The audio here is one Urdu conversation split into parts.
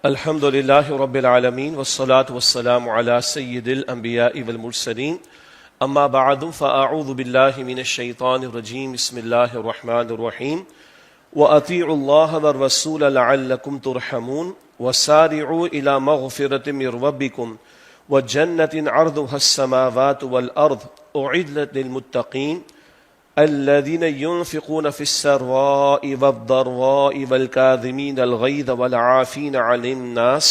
الحمد للہ رب العالمین والصلاة والسلام علی سید الانبیاء والمرسلین اما بعد فاعوذ باللہ من الشیطان الرجیم بسم اللہ الرحمن الرحیم وَأَطِيعُوا اللَّهَ وَالرَّسُولَ لَعَلَّكُمْ تُرْحَمُونَ وَسَارِعُوا إِلَى مَغْفِرَةٍ مِّن رَّبِّكُمْ وَجَنَّةٍ عَرْضُهَا السَّمَاوَاتُ وَالْأَرْضُ أُعِدَّتْ لِلْمُتَّقِينَ الذين ينفقون في السراء والضراء والكاظمين الغيظ والعافين عن الناس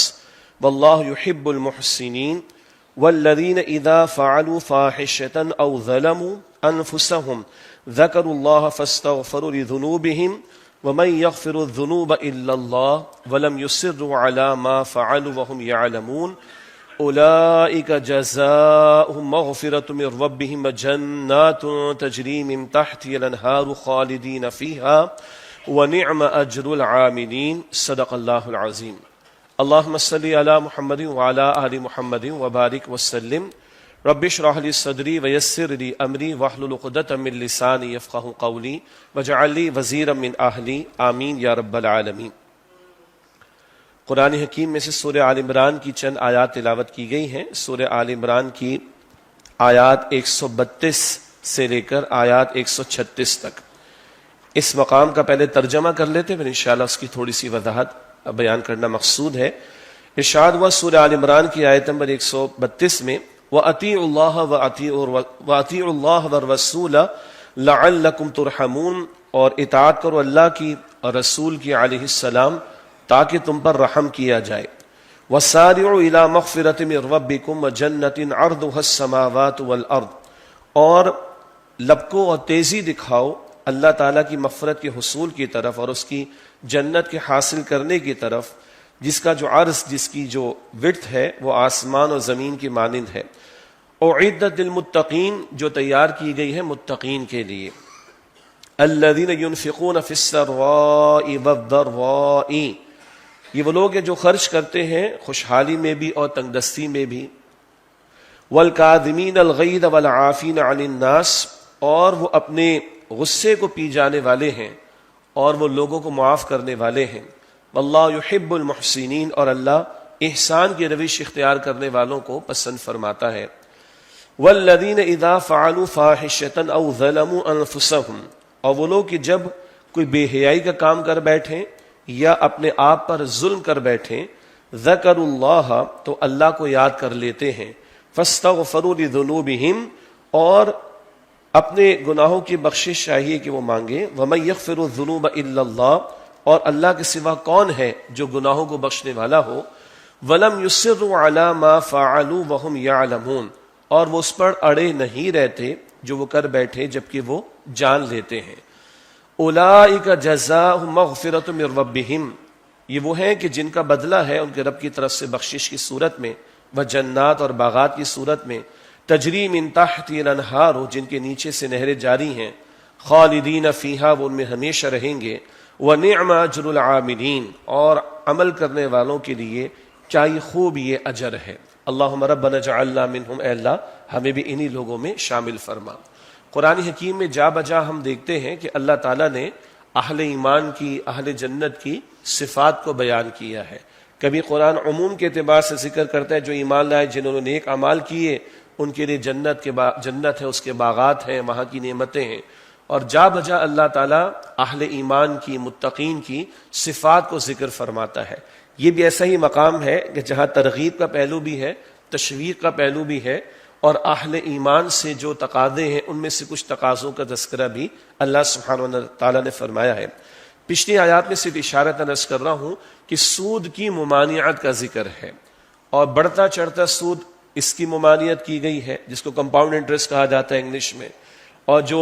والله يحب المحسنين والذين إذا فعلوا فاحشة أو ظلموا أنفسهم ذكروا الله فاستغفروا لذنوبهم ومن يغفر الذنوب إلا الله ولم يصروا على ما فعلوا وهم يعلمون اولئک جزاؤہم مغفرۃ من ربہم وجنات تجری من تحتہا الانہار خالدین فیہا ونعم اجر العاملین صدق اللہ العظیم۔ اللہم صلی علی محمد وعلی آل محمد وبارک وسلم۔ رب اشرح لی صدری ویسر لی امری واحلل عقدۃ من لسانی یفقہوا قولی واجعل لی وزیرا من اہلی آمین یا رب العالمین۔ قرآن حکیم میں سے سورہ آل عمران کی چند آیات تلاوت کی گئی ہیں۔ سورہ آل عمران کی آیات 132 سے لے کر آیات 136 تک۔ اس مقام کا پہلے ترجمہ کر لیتے پھر انشاءاللہ اس کی تھوڑی سی وضاحت بیان کرنا مقصود ہے۔ ارشاد ہوا سورہ آل عمران کی آیت نمبر 132 میں وَأَطِيعُوا اللَّهَ وَأَطِيعُوا اللَّهَ وَالرَّسُولَ لَعَلَّكُمْ تُرْحَمُونَ، اور اطاعت کرو اللہ کی اور رسول کی علیہ السلام تاکہ تم پر رحم کیا جائے۔ وَسَارِعُوا إِلَى مَغْفِرَةٍ مِّن رَّبِّكُمْ وَجَنَّةٍ عَرْضُهَا السَّمَاوَاتُ وَالْأَرْضُ، اور لبکو اور تیزی دکھاؤ اللہ تعالیٰ کی مغفرت کے حصول کی طرف اور اس کی جنت کے حاصل کرنے کی طرف، جس کا جو عرض، جس کی جو وڈتھ ہے وہ آسمان اور زمین کی مانند ہے۔ اعدت للمتقین، جو تیار کی گئی ہے متقین کے لیے۔ الذین ينفقون فی السراء والضراء، یہ وہ لوگ ہیں جو خرچ کرتے ہیں خوشحالی میں بھی اور تنگ دستی میں بھی۔ والکاظمین الغیظ والعافین عن الناس، اور وہ اپنے غصے کو پی جانے والے ہیں اور وہ لوگوں کو معاف کرنے والے ہیں۔ واللہ یحب المحسنین، اور اللہ احسان کی روش اختیار کرنے والوں کو پسند فرماتا ہے۔ والذین اذا فعلوا فاحشة او ظلموا انفسهم، اور وہ لوگ کہ جب کوئی بے حیائی کا کام کر بیٹھیں یا اپنے آپ پر ظلم کر بیٹھیں، ذکروا اللہ، تو اللہ کو یاد کر لیتے ہیں۔ فاستغفروا لذنوبہم، اور اپنے گناہوں کی بخشش چاہیے کہ وہ مانگیں۔ ومن یغفر الذنوب الا اللہ، اور اللہ کے سوا کون ہے جو گناہوں کو بخشنے والا ہو۔ ولم یصروا علی ما فعلوا وهم یعلمون، اور وہ اس پر اڑے نہیں رہتے جو وہ کر بیٹھے جبکہ وہ جان لیتے ہیں۔ اولئک جزاؤہم مغفرۃ من ربہم، یہ وہ ہیں کہ جن کا بدلہ ہے ان کے رب کی طرف سے بخشش کی صورت میں، وہ جنات اور باغات کی صورت میں، تجری من تحتہا الانہار، جن کے نیچے سے نہریں جاری ہیں، خالدین فیہا، وہ ان میں ہمیشہ رہیں گے۔ ونعم اجر العاملین، اور عمل کرنے والوں کے لیے کیا ہی خوب یہ اجر ہے۔ اللہم ربنا اجعلنا منہم، اے اللہ ہمیں بھی انہی لوگوں میں شامل فرما۔ قرآن حکیم میں جا بجا ہم دیکھتے ہیں کہ اللہ تعالیٰ نے اہل ایمان کی، اہل جنت کی صفات کو بیان کیا ہے۔ کبھی قرآن عموم کے اعتبار سے ذکر کرتا ہے جو ایمان لائے، جنہوں نے نیک اعمال کیے ان کے لیے جنت ہے، اس کے باغات ہیں، وہاں کی نعمتیں ہیں۔ اور جا بجا اللہ تعالیٰ اہل ایمان کی، متقین کی صفات کو ذکر فرماتا ہے۔ یہ بھی ایسا ہی مقام ہے کہ جہاں ترغیب کا پہلو بھی ہے، تشویق کا پہلو بھی ہے، اور اہل ایمان سے جو تقاضے ہیں ان میں سے کچھ تقاضوں کا تذکرہ بھی اللہ سبحانہ وتعالیٰ نے فرمایا ہے۔ پچھلی آیات میں صرف اشارتاً عرض کر رہا ہوں کہ سود کی ممانعت کا ذکر ہے، اور بڑھتا چڑھتا سود اس کی ممانعت کی گئی ہے، جس کو کمپاؤنڈ انٹرسٹ کہا جاتا ہے انگلش میں، اور جو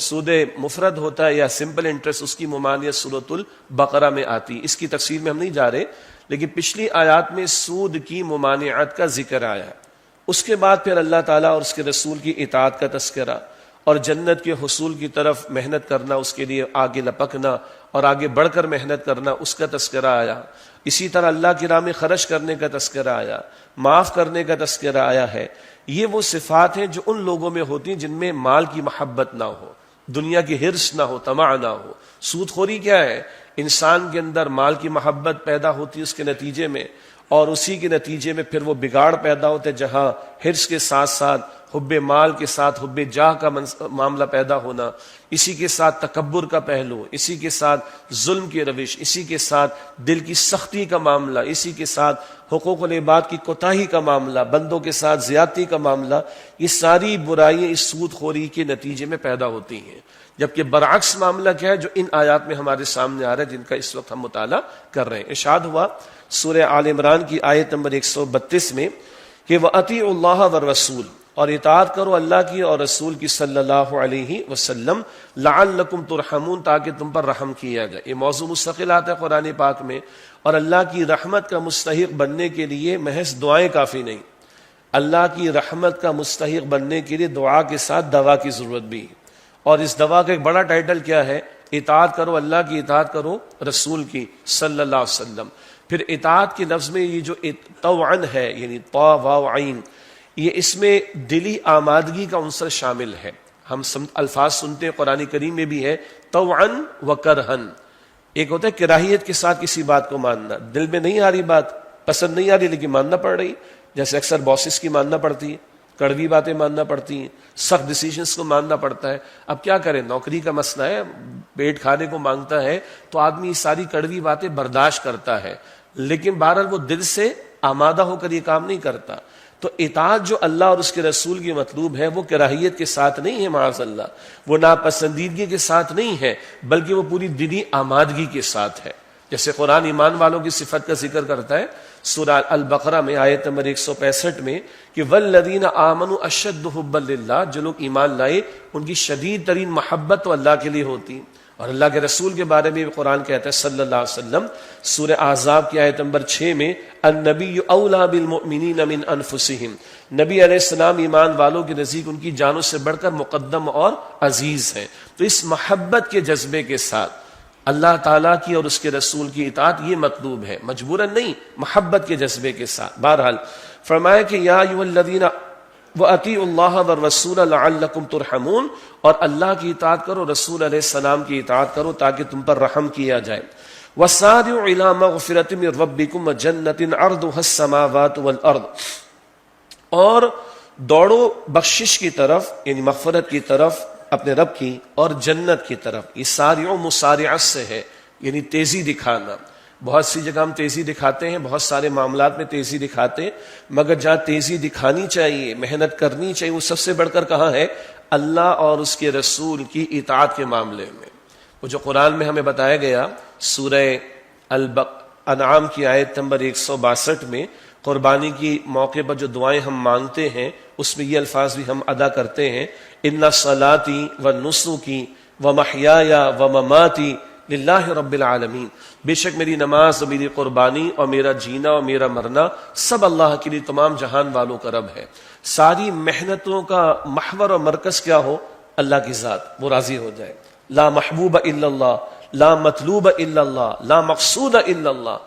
سود مفرد ہوتا ہے یا سمپل انٹرسٹ، اس کی ممانعت سورۃ البقرہ میں آتی۔ اس کی تفصیل میں ہم نہیں جا رہے، لیکن پچھلی آیات میں سود کی ممانعت کا ذکر آیا ہے۔ اس کے بعد پھر اللہ تعالیٰ اور اس کے رسول کی اطاعت کا تذکرہ اور جنت کے حصول کی طرف محنت کرنا، اس کے لیے آگے لپکنا اور آگے بڑھ کر محنت کرنا، اس کا تذکرہ آیا۔ اسی طرح اللہ کی راہ میں خرچ کرنے کا تذکرہ آیا، معاف کرنے کا تذکرہ آیا ہے۔ یہ وہ صفات ہیں جو ان لوگوں میں ہوتی ہیں جن میں مال کی محبت نہ ہو، دنیا کی حرص نہ ہو، طمع نہ ہو۔ سود خوری کیا ہے؟ انسان کے اندر مال کی محبت پیدا ہوتی ہے اس کے نتیجے میں، اور اسی کے نتیجے میں پھر وہ بگاڑ پیدا ہوتے ہیں، جہاں حرص کے ساتھ ساتھ حب مال کے ساتھ حب جاہ کا معاملہ پیدا ہونا، اسی کے ساتھ تکبر کا پہلو، اسی کے ساتھ ظلم کی روش، اسی کے ساتھ دل کی سختی کا معاملہ، اسی کے ساتھ حقوق العباد کی کوتاہی کا معاملہ، بندوں کے ساتھ زیادتی کا معاملہ، یہ ساری برائیاں اس سود خوری کے نتیجے میں پیدا ہوتی ہیں۔ جبکہ برعکس معاملہ کیا ہے جو ان آیات میں ہمارے سامنے آ رہا ہے، جن کا اس وقت ہم مطالعہ کر رہے ہیں۔ ارشاد ہوا سورہ آل عمران کی آیت نمبر 132 میں کہ وَأَطِیعُوا اللَّهَ وَالرَّسُولَ، اور اطاعت کرو اللہ کی اور رسول کی صلی اللہ علیہ وسلم، لعلکم ترحمون، تاکہ تم پر رحم کیا جائے۔ یہ موضوع مستقل آتا ہے قرآن پاک میں، اور اللہ کی رحمت کا مستحق بننے کے لیے محض دعائیں کافی نہیں، اللہ کی رحمت کا مستحق بننے کے لیے دعا کے ساتھ دوا کی ضرورت بھی ہے۔ اور اس دوا کا ایک بڑا ٹائٹل کیا ہے؟ اطاعت کرو اللہ کی، اطاعت کرو رسول کی صلی اللہ علیہ وسلم۔ پھر اطاعت کے لفظ میں یہ جو طوعاً ہے، یعنی طا واو عین، یہ اس میں دلی آمادگی کا عنصر شامل ہے۔ ہم الفاظ سنتے ہیں قرآن کریم میں بھی ہے طوعاً و کرہن۔ ایک ہوتا ہے کراہیت کے ساتھ کسی بات کو ماننا، دل میں نہیں آ رہی بات، پسند نہیں آ رہی لیکن ماننا پڑ رہی، جیسے اکثر باسز کی ماننا پڑتی ہے، کڑوی باتیں ماننا پڑتی ہیں، سخت ڈیسیژنز کو ماننا پڑتا ہے۔ اب کیا کریں، نوکری کا مسئلہ ہے، پیٹ کھانے کو مانگتا ہے تو آدمی ساری کڑوی باتیں برداشت کرتا ہے، لیکن بہرحال وہ دل سے آمادہ ہو کر یہ کام نہیں کرتا۔ تو اطاعت جو اللہ اور اس کے رسول کی مطلوب ہے وہ کراہیت کے ساتھ نہیں ہے، معاذ اللہ، وہ ناپسندیدگی کے ساتھ نہیں ہے، بلکہ وہ پوری دلی آمادگی کے ساتھ ہے۔ جیسے قرآن ایمان والوں کی صفت کا ذکر کرتا ہے سورہ البقرہ میں آیت نمبر 165 میں کہ والذین آمنوا اشد حبا للہ، جو لوگ ایمان لائے ان کی شدید ترین محبت تو اللہ کے لیے ہوتی۔ اور اللہ کے رسول کے بارے میں بھی قرآن کہتا ہے صلی اللہ علیہ وسلم سورہ احزاب کی آیت نمبر 6 میں النبی اولی بالمؤمنین من انفسہم، نبی علیہ السلام ایمان والوں کے نزدیک ان کی جانوں سے بڑھ کر مقدم اور عزیز ہیں۔ تو اس محبت کے جذبے کے ساتھ اللہ تعالیٰ کی اور اس کے رسول کی اطاعت یہ مطلوب ہے، مجبوراً نہیں، محبت کے جذبے کے ساتھ۔ بہرحال فرمایا کہ یا ایھا الذین وَأَطِیعُوا اللَّهَ وَالرَّسُولَ لَعَلَّکُمْ تُرْحَمُونَ، اور اللہ کی اطاعت کرو، رسول علیہ السلام کی اطاعت کرو تاکہ تم پر رحم کیا جائے۔ وَسَارِعُوا إِلَىٰ مَغْفِرَةٍ مِّن رَّبِّکُمْ وَجَنَّةٍ عَرْضُهَا السَّمَاوَاتُ وَالْأَرْضُ، اور دوڑو بخشش کی طرف، یعنی مغفرت کی طرف اپنے رب کی، اور جنت کی طرف۔ یہ سارعو مسارعت سے ہے، یعنی تیزی دکھانا۔ بہت سی جگہ ہم تیزی دکھاتے ہیں، بہت سارے معاملات میں تیزی دکھاتے ہیں، مگر جہاں تیزی دکھانی چاہیے، محنت کرنی چاہیے، وہ سب سے بڑھ کر کہاں ہے؟ اللہ اور اس کے رسول کی اطاعت کے معاملے میں۔ وہ جو قرآن میں ہمیں بتایا گیا سورہ انعام کی آیت نمبر 162 میں، قربانی کی موقع پر جو دعائیں ہم مانگتے ہیں اس میں یہ الفاظ بھی ہم ادا کرتے ہیں، ان صلاتی و نسکی و محیایا و مماتی للہ رب العالمین، بے شک میری نماز اور میری قربانی اور میرا جینا اور میرا مرنا سب اللہ کے لیے تمام جہان والوں کا رب ہے۔ ساری محنتوں کا محور اور مرکز کیا ہو؟ اللہ کی ذات، وہ راضی ہو جائے۔ لا محبوب الا اللہ، لا مطلوب الا اللہ، لا مقصود الا اللہ۔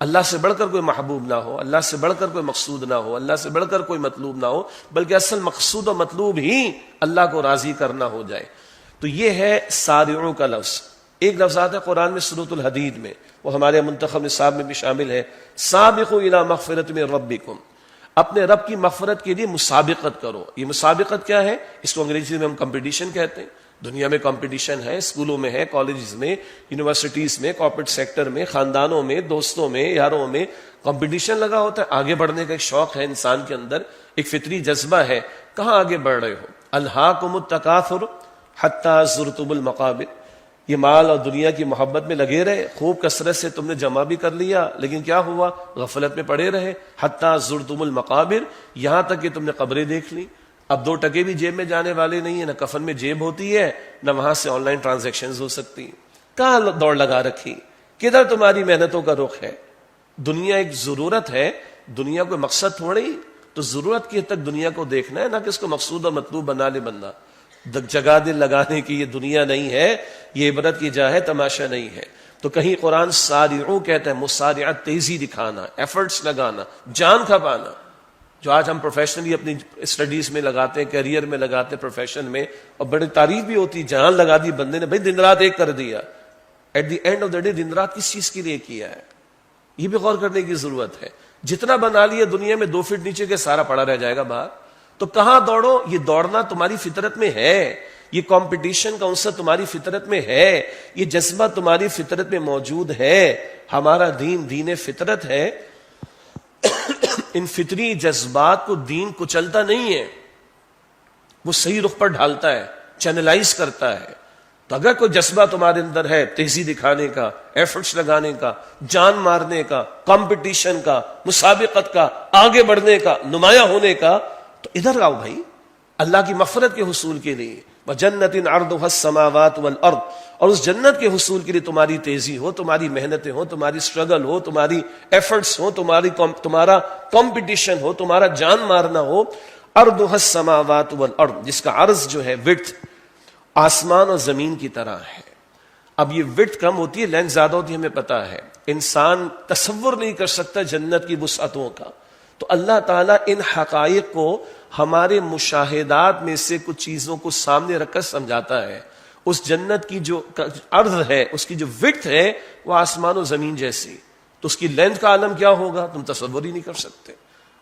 اللہ سے بڑھ کر کوئی محبوب نہ ہو، اللہ سے بڑھ کر کوئی مقصود نہ ہو، اللہ سے بڑھ کر کوئی مطلوب نہ ہو، بلکہ اصل مقصود و مطلوب ہی اللہ کو راضی کرنا ہو جائے۔ تو یہ ہے سارعوں کا لفظ۔ ایک لفظ آتا ہے قرآن میں سورۃ الحدید میں، وہ ہمارے منتخب نصاب میں بھی شامل ہے، سابقوا الی مغفرۃ من ربکم، اپنے رب کی مغفرت کے لیے مسابقت کرو۔ یہ مسابقت کیا ہے؟ اس کو انگریزی میں ہم کمپٹیشن کہتے ہیں۔ دنیا میں کمپٹیشن ہے، اسکولوں میں ہے، کالجز میں، یونیورسٹیز میں، کارپوریٹ سیکٹر میں، خاندانوں میں، دوستوں میں، یاروں میں کمپٹیشن لگا ہوتا ہے۔ آگے بڑھنے کا ایک شوق ہے انسان کے اندر، ایک فطری جذبہ ہے۔ کہاں آگے بڑھ رہے ہو؟ الہاکم التکاثر حتی زرتم المقابر، یہ مال اور دنیا کی محبت میں لگے رہے، خوب کثرت سے تم نے جمع بھی کر لیا، لیکن کیا ہوا؟ غفلت میں پڑے رہے۔ حتی زرتم المقابر، یہاں تک کہ تم نے قبریں دیکھ لی۔ اب 2 ٹکے بھی جیب میں جانے والے نہیں ہیں، نہ کفن میں جیب ہوتی ہے، نہ وہاں سے آن لائن ٹرانزیکشنز ہو سکتی ہیں۔ کہاں دوڑ لگا رکھی؟ کدھر تمہاری محنتوں کا رخ ہے؟ دنیا ایک ضرورت ہے، دنیا کوئی مقصد تھوڑی، تو ضرورت کی حد تک دنیا کو دیکھنا ہے، نہ کہ اس کو مقصود اور مطلوب بنا لے بندہ۔ جگہ دل لگانے کی یہ دنیا نہیں ہے، یہ عبرت کی جا ہے، تماشا نہیں ہے۔ تو کہیں قرآن سارعوں کہتا ہے، مسارعت، تیزی دکھانا، ایفرٹس لگانا، جان کھپانا۔ جو آج ہم پروفیشنلی اپنی اسٹڈیز میں لگاتے ہیں، کیریئر میں لگاتے ہیں، پروفیشن میں، اور بڑی تعریف بھی ہوتی، جان لگا دی بندے نے، بھائی دن رات ایک کر دیا۔ At the end of the day دن رات کس چیز کے لیے کیا ہے؟ یہ بھی غور کرنے کی ضرورت ہے. جتنا بنا لیا دنیا میں 2 فٹ نیچے کے سارا پڑا رہ جائے گا باہر. تو کہاں دوڑو؟ یہ دوڑنا تمہاری فطرت میں ہے، یہ کمپٹیشن کا عنصر تمہاری فطرت میں ہے، یہ جذبہ تمہاری فطرت میں موجود ہے. ہمارا دین دین فطرت ہے. ان فطری جذبات کو دین کچلتا نہیں ہے، وہ صحیح رخ پر ڈھالتا ہے، چینلائز کرتا ہے. تو اگر کوئی جذبہ تمہارے اندر ہے تیزی دکھانے کا، ایفرٹس لگانے کا، جان مارنے کا، کمپٹیشن کا، مسابقت کا، آگے بڑھنے کا، نمایاں ہونے کا، تو ادھر آؤ بھائی اللہ کی مغفرت کے حصول کے لیے. وَجَنَّةٍ عَرْضُهَا السَّمَاوَاتُ وَالْأَرْضُ، اور اس جنت کے حصول کے لیے تمہاری تیزی ہو، تمہاری محنتیں ہو، تمہاری سٹرگل ہو، تمہاری ایفرٹس ہو، تمہارا کمپٹیشن ہو، تمہارا جان مارنا ہو. عَرْضُهَا السَّمَاوَاتُ وَالْأَرْضُ، جس کا عرض جو ہے وڈتھ آسمان اور زمین کی طرح ہے. اب یہ وڈتھ کم ہوتی ہے، لینتھ زیادہ ہوتی ہے، ہمیں پتا ہے. انسان تصور نہیں کر سکتا جنت کی وسعتوں کا. تو اللہ تعالیٰ ان حقائق کو ہمارے مشاہدات میں سے کچھ چیزوں کو سامنے رکھ کر سمجھاتا ہے. اس جنت کی جو عرض ہے، اس کی جو وڈتھ ہے، وہ آسمان و زمین جیسی. تو اس کی لینتھ کا عالم کیا ہوگا تم تصور ہی نہیں کر سکتے.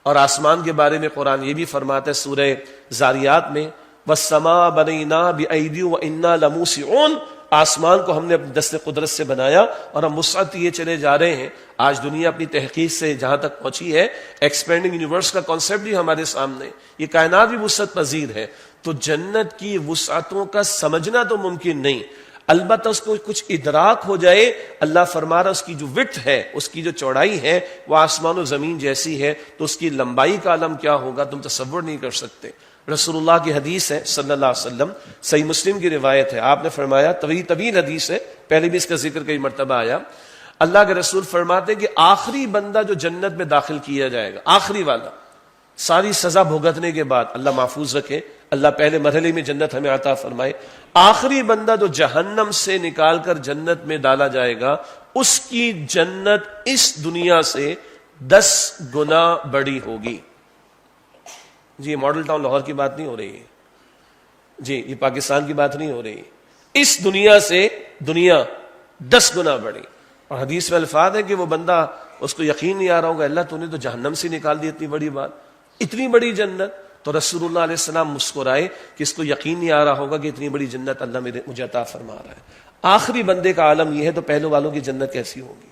اور آسمان کے بارے میں قرآن یہ بھی فرماتا ہے سورہ زاریات میں، وَالسَّمَاءَ بَنَيْنَاهَا بِأَيْدٍ وَإِنَّا لَمُوسِعُونَ، آسمان کو ہم نے اپنے دست قدرت سے بنایا اور ہم وسعت یہ چلے جا رہے ہیں. آج دنیا اپنی تحقیق سے جہاں تک پہنچی ہے، ایکسپینڈنگ یونیورس کا کانسیپٹ بھی ہمارے سامنے، یہ کائنات بھی وسعت پذیر ہے. تو جنت کی وسعتوں کا سمجھنا تو ممکن نہیں، البتہ اس کو کچھ ادراک ہو جائے. اللہ فرما رہا اس کی جو وڈتھ ہے، اس کی جو چوڑائی ہے، وہ آسمان و زمین جیسی ہے. تو اس کی لمبائی کا عالم کیا ہوگا تم تصور نہیں کر سکتے. رسول اللہ کی حدیث ہے صلی اللہ علیہ وسلم، صحیح مسلم کی روایت ہے. آپ نے فرمایا، طویل حدیث ہے، پہلے بھی اس کا ذکر کئی مرتبہ آیا. اللہ کے رسول فرماتے ہیں کہ آخری بندہ جو جنت میں داخل کیا جائے گا، آخری والا، ساری سزا بھگتنے کے بعد، اللہ محفوظ رکھے، اللہ پہلے مرحلے میں جنت ہمیں عطا فرمائے. آخری بندہ جو جہنم سے نکال کر جنت میں ڈالا جائے گا، اس کی جنت اس دنیا سے 10 گنا بڑی ہوگی. جی ماڈل ٹاؤن لاہور کی بات نہیں ہو رہی ہے، جی یہ پاکستان کی بات نہیں ہو رہی. اس دنیا سے دنیا 10 گنا بڑی. اور حدیث میں الفاظ ہے کہ وہ بندہ، اس کو یقین نہیں آ رہا ہوگا، اللہ تو نے تو جہنم سے نکال دی اتنی بڑی بات، اتنی بڑی جنت. تو رسول اللہ علیہ السلام مسکرائے کہ اس کو یقین نہیں آ رہا ہوگا کہ اتنی بڑی جنت اللہ مجھے عطا فرما رہا ہے. آخری بندے کا عالم یہ ہے، تو پہلو والوں کی جنت کیسی ہوگی،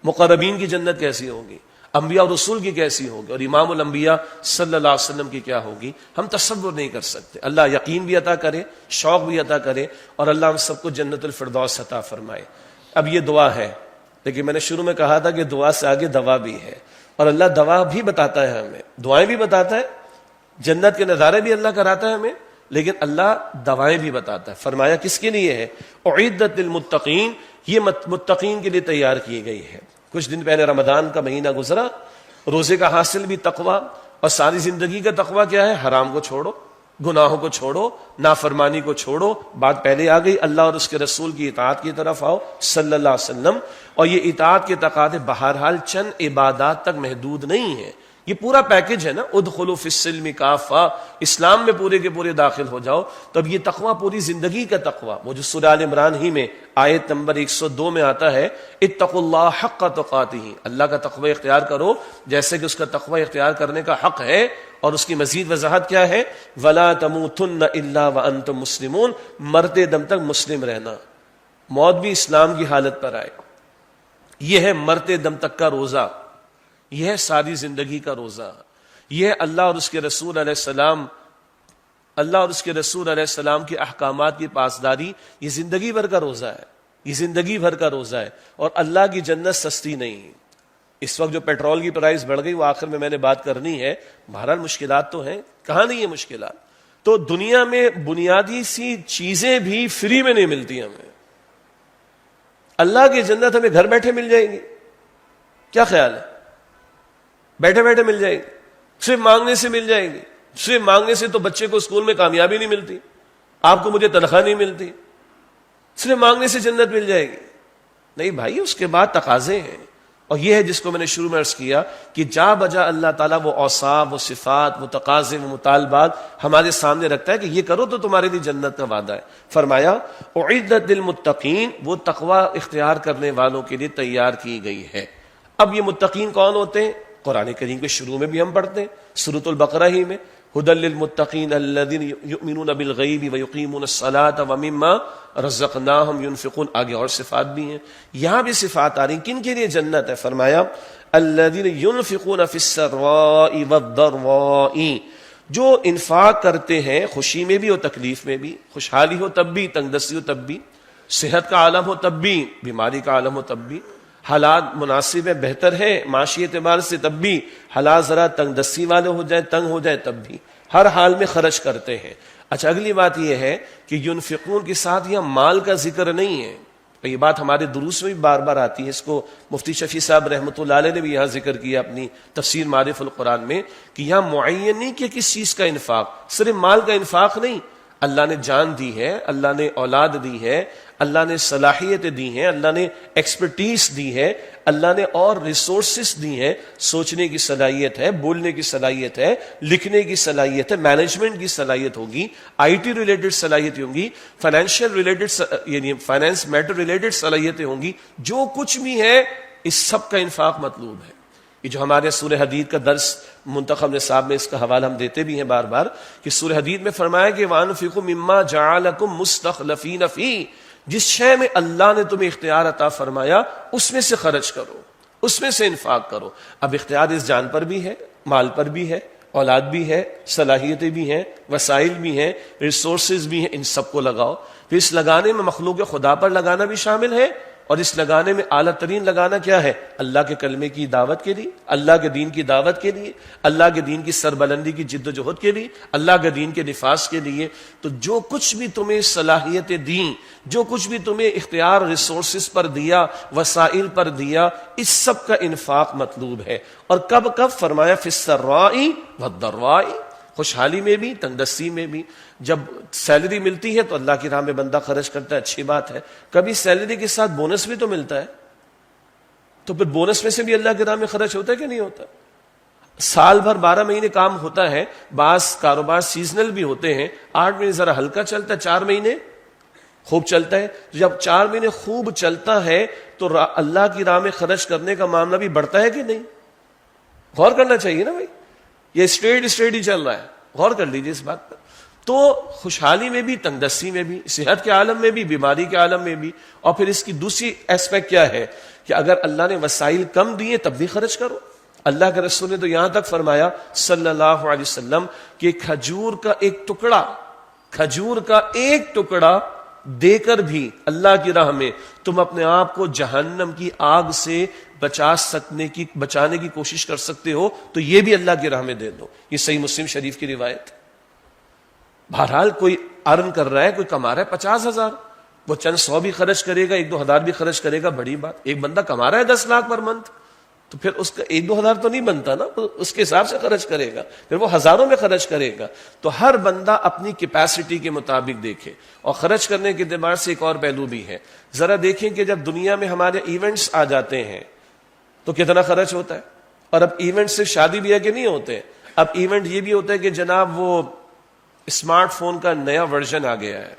مقربین کی جنت کیسی ہوگی، انبیاء اور رسول کی کیسی ہوگی، اور امام الانبیاء صلی اللہ علیہ وسلم کی کیا ہوگی، ہم تصور نہیں کر سکتے. اللہ یقین بھی عطا کرے، شوق بھی عطا کرے، اور اللہ ہم سب کو جنت الفردوس عطا فرمائے. اب یہ دعا ہے، لیکن میں نے شروع میں کہا تھا کہ دعا سے آگے دوا بھی ہے، اور اللہ دوا بھی بتاتا ہے ہمیں، دعائیں بھی بتاتا ہے، جنت کے نظارے بھی اللہ کراتا ہے ہمیں، لیکن اللہ دوائیں بھی بتاتا ہے. فرمایا کس کے لیے ہے؟ اعدت للمتقین، یہ متقین کے لیے تیار کی گئی ہے. کچھ دن پہلے رمضان کا مہینہ گزرا، روزے کا حاصل بھی تقویٰ، اور ساری زندگی کا تقویٰ کیا ہے؟ حرام کو چھوڑو، گناہوں کو چھوڑو، نافرمانی کو چھوڑو. بات پہلے آ گئی، اللہ اور اس کے رسول کی اطاعت کی طرف آؤ صلی اللہ علیہ وسلم. اور یہ اطاعت کے تقاضے بہرحال چند عبادات تک محدود نہیں ہیں، یہ پورا پیکج ہے نا. ادخلوا فی السلم کافہ، اسلام میں پورے کے پورے داخل ہو جاؤ. تب یہ تقویٰ پوری زندگی کا تقویٰ، وہ جو سورہ آل عمران ہی میں آیت نمبر 102 میں آتا ہے، اتقوا اللہ حق تقاتہ، اللہ کا تقوی اختیار کرو جیسے کہ اس کا تقوی اختیار کرنے کا حق ہے. اور اس کی مزید وضاحت کیا ہے؟ ولا تموتن الا وانتم مسلمون، مرتے دم تک مسلم رہنا، موت بھی اسلام کی حالت پر آئے. یہ ہے مرتے دم تک کا روزہ، یہ ہے ساری زندگی کا روزہ، یہ ہے اللہ اور اس کے رسول علیہ السلام، اللہ اور اس کے رسول علیہ السلام کے احکامات کی پاسداری. یہ زندگی بھر کا روزہ ہے، یہ زندگی بھر کا روزہ ہے. اور اللہ کی جنت سستی نہیں. اس وقت جو پیٹرول کی پرائز بڑھ گئی، وہ آخر میں نے بات کرنی ہے. بہرحال مشکلات تو ہیں، کہاں نہیں ہے مشکلات. تو دنیا میں بنیادی سی چیزیں بھی فری میں نہیں ملتی ہمیں. اللہ کی جنت ہمیں گھر بیٹھے مل جائے گی، کیا خیال ہے؟ بیٹھے بیٹھے مل جائے گی، صرف مانگنے سے مل جائے گی. صرف مانگنے سے تو بچے کو اسکول میں کامیابی نہیں ملتی، آپ کو مجھے تنخواہ نہیں ملتی. صرف مانگنے سے جنت مل جائے گی؟ نہیں بھائی، اس کے بعد تقاضے ہیں. اور یہ ہے جس کو میں نے شروع میں عرض کیا کہ جا بجا اللہ تعالیٰ وہ اوصاف، وہ صفات، وہ تقاضے، وہ مطالبات ہمارے سامنے رکھتا ہے کہ یہ کرو تو تمہارے لیے جنت کا وعدہ ہے. فرمایا اعدت للمتقین، وہ تقوی اختیار کرنے والوں کے لیے تیار کی گئی ہے. اب یہ متقین کون ہوتے ہیں؟ قرآن کریم کے شروع میں بھی ہم پڑھتے ہیں، سورۃ البقرہ ہی میں، ھدی للمتقین الذین یؤمنون بالغیب ویقیمون الصلاۃ ومما رزقناہم ینفقون. آگے اور صفات بھی ہیں، یہاں بھی صفات آ رہی ہیں. کن کے لیے جنت ہے؟ فرمایا الذین ینفقون فی السراء والضراء، جو انفاق کرتے ہیں خوشی میں بھی اور تکلیف میں بھی، خوشحالی ہو تب بھی، تنگ دستی ہو تب بھی، صحت کا عالم ہو تب بھی، بیماری کا عالم ہو تب بھی، حالات مناسب ہے، بہتر ہے معاشی اعتبار سے تب بھی، حالات ذرا تنگ دستی والے ہو جائے، تنگ ہو جائے تب بھی، ہر حال میں خرچ کرتے ہیں. اچھا اگلی بات یہ ہے کہ ینفقون کے ساتھ یہاں مال کا ذکر نہیں ہے. یہ بات ہمارے دروس میں بھی بار بار آتی ہے، اس کو مفتی شفیع صاحب رحمۃ اللہ علیہ نے بھی یہاں ذکر کیا اپنی تفسیر معارف القرآن میں کہ یہاں معین نہیں کہ کس چیز کا انفاق، صرف مال کا انفاق نہیں. اللہ نے جان دی ہے، اللہ نے اولاد دی ہے، اللہ نے صلاحیتیں دی ہیں، اللہ نے ایکسپرٹیز دی ہے، اللہ نے اور ریسورسز دی ہیں، سوچنے کی صلاحیت ہے، بولنے کی صلاحیت ہے، لکھنے کی صلاحیت ہے، مینجمنٹ کی صلاحیت ہوگی، آئی ٹی ریلیٹڈ صلاحیت ہوں گی، فائنینشیل ریلیٹڈ یعنی فائنینس میٹر ریلیٹڈ صلاحیتیں ہوں گی. جو کچھ بھی ہے اس سب کا انفاق مطلوب ہے. یہ جو ہمارے سورہ حدید کا درس منتخب نصاب میں اس کا حوالہ ہم دیتے بھی ہیں بار بار کہ سورہ حدید میں فرمایا کہ وَأَنفِقُوا مِمَّا جَعَلَكُم مُسْتَخْلَفِينَ فِيهِ، جس شے میں اللہ نے تمہیں اختیار عطا فرمایا اس میں سے خرچ کرو، اس میں سے انفاق کرو. اب اختیار اس جان پر بھی ہے، مال پر بھی ہے، اولاد بھی ہے، صلاحیتیں بھی ہیں، وسائل بھی ہیں، ریسورسز بھی ہیں، ان سب کو لگاؤ. پھر اس لگانے میں مخلوق خدا پر لگانا بھی شامل ہے، اور اس لگانے میں اعلیٰ ترین لگانا کیا ہے؟ اللہ کے کلمے کی دعوت کے لیے، اللہ کے دین کی دعوت کے لیے، اللہ کے دین کی سربلندی کی جد و جہد کے لیے، اللہ کے دین کے نفاذ کے لیے. تو جو کچھ بھی تمہیں صلاحیتیں دیں، جو کچھ بھی تمہیں اختیار ریسورسز پر دیا، وسائل پر دیا، اس سب کا انفاق مطلوب ہے. اور کب کب؟ فرمایا فی السراء والضراء، خوشحالی میں بھی، تنگ دستی میں بھی. جب سیلری ملتی ہے تو اللہ کی راہ میں بندہ خرچ کرتا ہے، اچھی بات ہے. کبھی سیلری کے ساتھ بونس بھی تو ملتا ہے، تو پھر بونس میں سے بھی اللہ کی راہ میں خرچ ہوتا ہے کہ نہیں ہوتا؟ سال بھر 12 مہینے کام ہوتا ہے، بعض کاروبار سیزنل بھی ہوتے ہیں، 8 مہینے ذرا ہلکا چلتا ہے، 4 مہینے خوب چلتا ہے. جب 4 مہینے خوب چلتا ہے تو اللہ کی راہ میں خرچ کرنے کا معاملہ بھی بڑھتا ہے کہ نہیں؟ غور کرنا چاہیے نا بھائی، یہ اسٹریٹ ہی چل رہا ہے، غور کر لیجیے اس بات پر. تو خوشحالی میں بھی، تنگ دستی میں بھی، صحت کے عالم میں بھی، بیماری کے عالم میں بھی. اور پھر اس کی دوسری ایسپیکٹ کیا ہے کہ اگر اللہ نے وسائل کم دیے تب بھی خرچ کرو. اللہ کے رسول نے تو یہاں تک فرمایا صلی اللہ علیہ وسلم کہ کھجور کا ایک ٹکڑا دے کر بھی اللہ کی راہ میں تم اپنے آپ کو جہنم کی آگ سے بچانے کی کوشش کر سکتے ہو، تو یہ بھی اللہ کی راہ میں دے دو. یہ صحیح مسلم شریف کی روایت. بہرحال کوئی ارن کر رہا ہے، کوئی کما رہا ہے 50,000، وہ چند 100 بھی خرچ کرے گا، 1-2 ہزار بھی خرچ کرے گا، بڑی بات. ایک بندہ کما رہا ہے 10 لاکھ پر منتھ، تو پھر اس کا 1-2 ہزار تو نہیں بنتا نا، اس کے حساب سے خرچ کرے گا، پھر وہ ہزاروں میں خرچ کرے گا. تو ہر بندہ اپنی کیپیسٹی کے مطابق دیکھے. اور خرچ کرنے کے اعتبار سے ایک اور پہلو بھی ہے. ذرا دیکھیں کہ جب دنیا میں ہمارے ایونٹس آ جاتے ہیں تو کتنا خرچ ہوتا ہے. اور اب ایونٹ صرف شادی بیاہ کے نہیں ہوتے، اب ایونٹ یہ بھی ہوتا ہے کہ جناب وہ اسمارٹ فون کا نیا ورژن آ گیا ہے،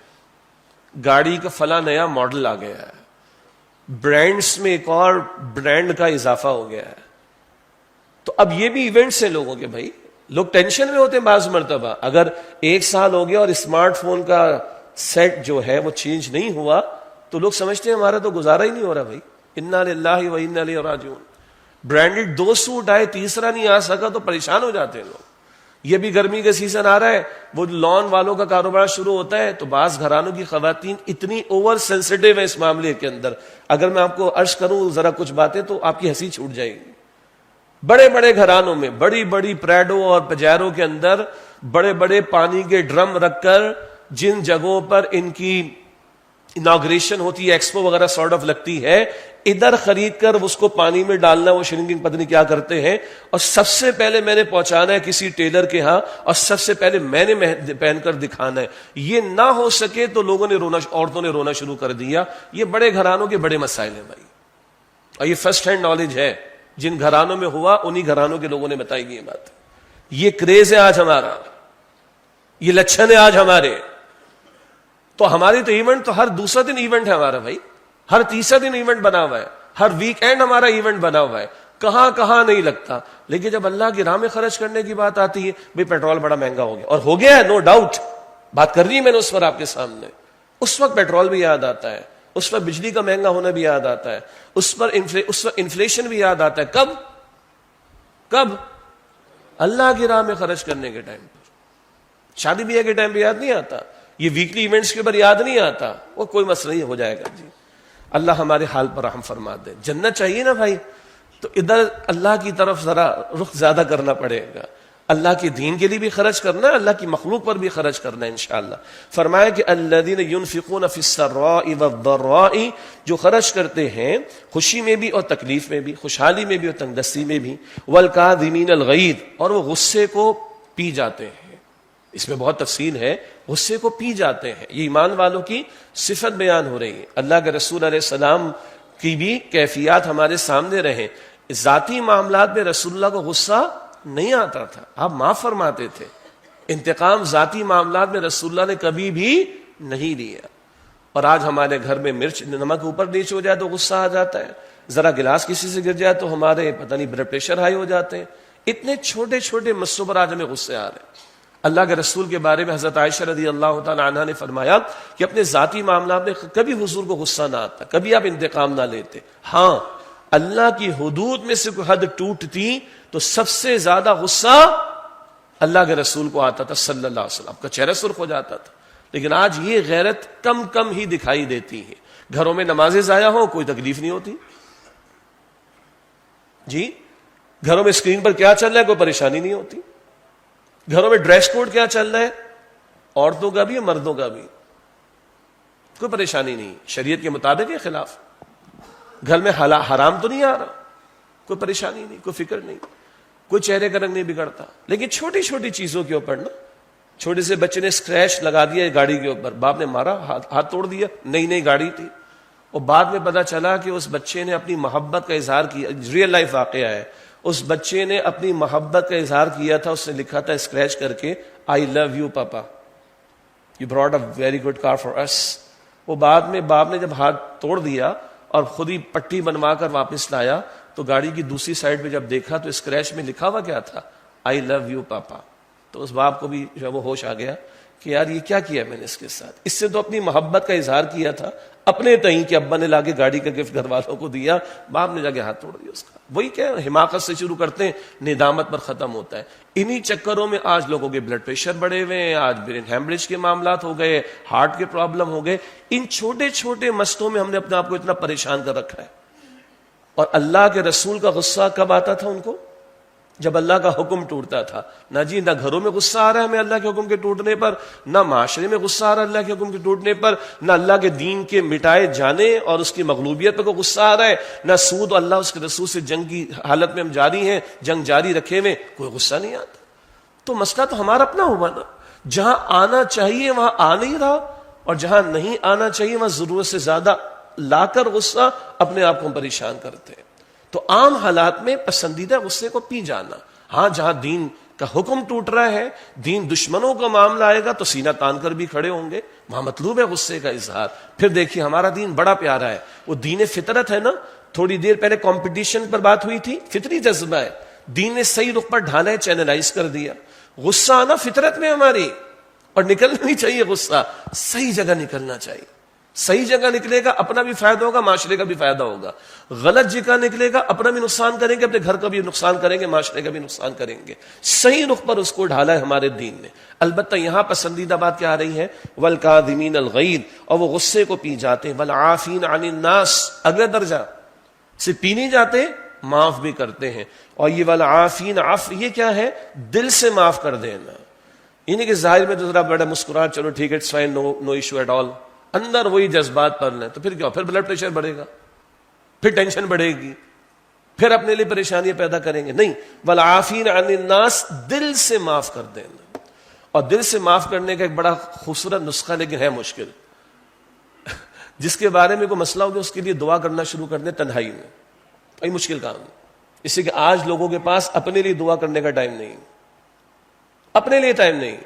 گاڑی کا فلاں نیا ماڈل آ گیا ہے، برانڈز میں ایک اور برانڈ کا اضافہ ہو گیا ہے. تو اب یہ بھی ایونٹس ہیں لوگوں کے. بھائی لوگ ٹینشن میں ہوتے ہیں بعض مرتبہ، اگر 1 سال ہو گیا اور اسمارٹ فون کا سیٹ جو ہے وہ چینج نہیں ہوا تو لوگ سمجھتے ہیں ہمارا تو گزارا ہی نہیں ہو رہا. بھائی انا للہ و انا الیہ راجعون. برانڈڈ 2 سوٹ آئے، تیسرا نہیں آ سکا تو پریشان ہو جاتے ہیں لوگ. یہ بھی گرمی کا سیزن آ رہا ہے، وہ لان والوں کا کاروبار شروع ہوتا ہے، تو بعض گھرانوں کی خواتین اتنی اوور سینسٹیو ہیں اس معاملے کے اندر. اگر میں آپ کو عرض کروں ذرا کچھ باتیں تو آپ کی ہنسی چھوٹ جائے گی. بڑے بڑے گھرانوں میں، بڑی بڑی پریڈو اور پجیرو کے اندر بڑے بڑے پانی کے ڈرم رکھ کر جن جگہوں پر ان کی اناگریشن ہوتی ہے، ایکسپو وغیرہ سارٹ آف لگتی ہے، ادھر خرید کر اس کو پانی میں ڈالنا، وہ شرنکنگ پتہ نہیں کیا کرتے ہیں. اور سب سے پہلے میں نے پہنچانا ہے کسی ٹیلر کے ہاں، اور سب سے پہلے میں نے پہن کر دکھانا ہے. یہ نہ ہو سکے تو لوگوں نے عورتوں نے رونا شروع کر دیا. یہ بڑے گھرانوں کے بڑے مسائل ہیں بھائی. اور یہ فرسٹ ہینڈ نالج ہے، جن گھرانوں میں ہوا انہی گھرانوں کے لوگوں نے بتائی یہ بات. یہ کریز ہے آج ہمارا، یہ لچھن ہے آج ہمارے. تو ہماری تو ایونٹ تو ہر دوسرا دن ایونٹ ہے ہمارا بھائی، ہر تیسرا دن ایونٹ بنا ہوا ہے، ہر ویک اینڈ ہمارا ایونٹ بنا ہوا ہے، کہاں کہاں نہیں لگتا. لیکن جب اللہ کی راہ میں خرچ کرنے کی بات آتی ہے، بھائی پیٹرول بڑا مہنگا ہو گیا، اور ہو گیا ہے نو ڈاؤٹ، بات کر رہی ہے میں نے اس پر آپ کے سامنے. اس وقت پیٹرول بھی یاد آتا ہے، اس وقت بجلی کا مہنگا ہونا بھی یاد آتا ہے، اس وقت انفلیشن بھی یاد آتا ہے. کب اللہ کی راہ میں خرچ کرنے کے ٹائم پر. شادی بیاہ کے ٹائم پہ یاد نہیں آتا، یہ ویکلی ایونٹس کے اوپر یاد نہیں آتا، وہ کوئی مسئلہ نہیں، ہو جائے گا. جی اللہ ہمارے حال پر رحم فرما دے. جنت چاہیے نا بھائی، تو ادھر اللہ کی طرف ذرا رخ زیادہ کرنا پڑے گا. اللہ کے دین کے لیے بھی خرچ کرنا ہے، اللہ کی مخلوق پر بھی خرچ کرنا ہے انشاءاللہ. فرمایا کہ الذین ينفقون فی السراء والضراء، جو خرچ کرتے ہیں خوشی میں بھی اور تکلیف میں بھی، خوشحالی میں بھی اور تنگ دستی میں بھی. والکاظمین الغیظ، اور وہ غصے کو پی جاتے ہیں. اس میں بہت تفصیل ہے، غصے کو پی جاتے ہیں. یہ ایمان والوں کی صفت بیان ہو رہی ہے. اللہ کے رسول علیہ السلام کی بھی کیفیات ہمارے سامنے رہے. ذاتی معاملات میں رسول اللہ کو غصہ نہیں آتا تھا، آپ معاف فرماتے تھے. انتقام ذاتی معاملات میں رسول اللہ نے کبھی بھی نہیں لیا. اور آج ہمارے گھر میں مرچ نمک اوپر نیچے ہو جائے تو غصہ آ جاتا ہے، ذرا گلاس کسی سے گر جائے تو ہمارے پتہ نہیں بلڈ پریشر ہائی ہو جاتے ہیں. اتنے چھوٹے چھوٹے مسئلوں پر آج ہمیں غصے آ رہے ہیں. اللہ کے رسول کے بارے میں حضرت عائشہ رضی اللہ تعالی عنہا نے فرمایا کہ اپنے ذاتی معاملات میں کبھی حضور کو غصہ نہ آتا، کبھی آپ انتقام نہ لیتے. ہاں اللہ کی حدود میں سے کوئی حد ٹوٹتی تو سب سے زیادہ غصہ اللہ کے رسول کو آتا تھا صلی اللہ علیہ وسلم. آپ کا چہرہ سرخ ہو جاتا تھا. لیکن آج یہ غیرت کم ہی دکھائی دیتی ہے. گھروں میں نمازیں ضائع ہوں کوئی تکلیف نہیں ہوتی. جی گھروں میں اسکرین پر کیا چل رہا ہے کوئی پریشانی نہیں ہوتی. گھروں میں ڈریس کوڈ کیا چل رہا ہے، عورتوں کا بھی اور مردوں کا بھی، کوئی پریشانی نہیں، شریعت کے مطابق ہے خلاف. گھر میں حرام تو نہیں آ رہا، کوئی پریشانی نہیں، کوئی فکر نہیں، کوئی چہرے کا رنگ نہیں بگڑتا. لیکن چھوٹی چھوٹی چیزوں کے اوپر نا، چھوٹے سے بچے نے اسکریچ لگا دیا گاڑی کے اوپر، باپ نے مارا، ہاتھ توڑ دیا، نئی گاڑی تھی، اور بعد میں پتا چلا کہ اس بچے نے اپنی محبت کا اظہار کیا. ریئل لائف واقعہ ہے. اس بچے نے اپنی محبت کا اظہار کیا تھا، اس نے لکھا تھا اسکریچ کر کے I love you papa, you brought a very good car for us. وہ بعد میں باپ نے جب ہاتھ توڑ دیا اور خود ہی پٹی بنوا کر واپس لایا تو گاڑی کی دوسری سائڈ پہ جب دیکھا تو اسکریچ میں لکھا ہوا کیا تھا، آئی لو یو پاپا. تو اس باپ کو بھی جو وہ ہوش آ گیا کہ یار یہ کیا کیا میں نے اس کے ساتھ. اس سے تو اپنی محبت کا اظہار کیا تھا اپنے تئیں کہ ابا نے لا کے گاڑی کا گفٹ گھر والوں کو دیا، باپ نے جا کے ہاتھ توڑ دیا اس کا. وہی کیا حماقت سے شروع کرتے ہیں، ندامت پر ختم ہوتا ہے. انہی چکروں میں آج لوگوں کے بلڈ پریشر بڑھے ہوئے ہیں، آج برین ہیمریج کے معاملات ہو گئے، ہارٹ کے پرابلم ہو گئے. ان چھوٹے چھوٹے مسئلوں میں ہم نے اپنے آپ کو اتنا پریشان کر رکھا ہے. اور اللہ کے رسول کا غصہ کب آتا تھا ان کو؟ جب اللہ کا حکم ٹوٹتا تھا. نہ جی نہ گھروں میں غصہ آ رہا ہے ہمیں اللہ کے حکم کے ٹوٹنے پر، نہ معاشرے میں غصہ آ رہا ہے اللہ کے حکم کے ٹوٹنے پر، نہ اللہ کے دین کے مٹائے جانے اور اس کی مغلوبیت پر کوئی غصہ آ رہا ہے، نہ سود اور اللہ اس کے رسول سے جنگ کی حالت میں ہم جاری ہیں، جنگ جاری رکھے ہوئے، کوئی غصہ نہیں آتا. تو مسئلہ تو ہمارا اپنا ہوا نا. جہاں آنا چاہیے وہاں آ نہیں رہا، اور جہاں نہیں آنا چاہیے وہاں ضرورت سے زیادہ لا کر غصہ اپنے آپ کو پریشان کرتے ہیں. تو عام حالات میں پسندیدہ غصے کو پی جانا. ہاں جہاں دین کا حکم ٹوٹ رہا ہے، دین دشمنوں کا معاملہ آئے گا تو سینہ تان کر بھی کھڑے ہوں گے، وہاں مطلوب ہے غصے کا اظہار. پھر دیکھیے ہمارا دین بڑا پیارا ہے، وہ دین فطرت ہے نا. تھوڑی دیر پہلے کمپٹیشن پر بات ہوئی تھی، فطری جذبہ ہے، دین نے صحیح رخ پر ڈھالا ہے، چینلائز کر دیا. غصہ آنا فطرت میں ہماری، اور نکلنا نہیں چاہیے غصہ، صحیح جگہ نکلنا چاہیے. صحیح جگہ نکلے گا اپنا بھی فائدہ ہوگا، معاشرے کا بھی فائدہ ہوگا. غلط جگہ نکلے گا اپنا بھی نقصان کریں گے، اپنے گھر کا بھی نقصان کریں گے، معاشرے کا بھی نقصان کریں گے. صحیح رخ پر اس کو ڈھالا ہے ہمارے دین نے. البتہ یہاں پسندیدہ بات کیا آ رہی ہے، والکاظمین الغیظ، اور وہ غصے کو پی جاتے ہیں، والعافین عن الناس، اگلا درجہ صرف پی نہیں جاتے، معاف بھی کرتے ہیں. اور یہ والعافین، عفو یہ کیا ہے؟ دل سے معاف کر دینا. یعنی کہ ظاہر میں تو ذرا بڑا مسکراہٹ، چلو ٹھیک ہے، it's fine, no issue at all, اندر وہی جذبات پر لیں تو پھر کیا؟ پھر بلڈ پریشر بڑھے گا، پھر ٹینشن بڑھے گی، پھر اپنے لیے پریشانیاں پیدا کریں گے. نہیں، والعافین عن الناس، دل سے معاف کر دینا. اور دل سے معاف کرنے کا ایک بڑا خوبصورت نسخہ لیکن ہے مشکل. جس کے بارے میں کوئی مسئلہ ہوگا اس کے لیے دعا کرنا شروع کر دیں تنہائی میں. بھائی مشکل کام ہے، اس لیے کہ آج لوگوں کے پاس اپنے لیے دعا کرنے کا ٹائم نہیں، اپنے لیے ٹائم نہیں،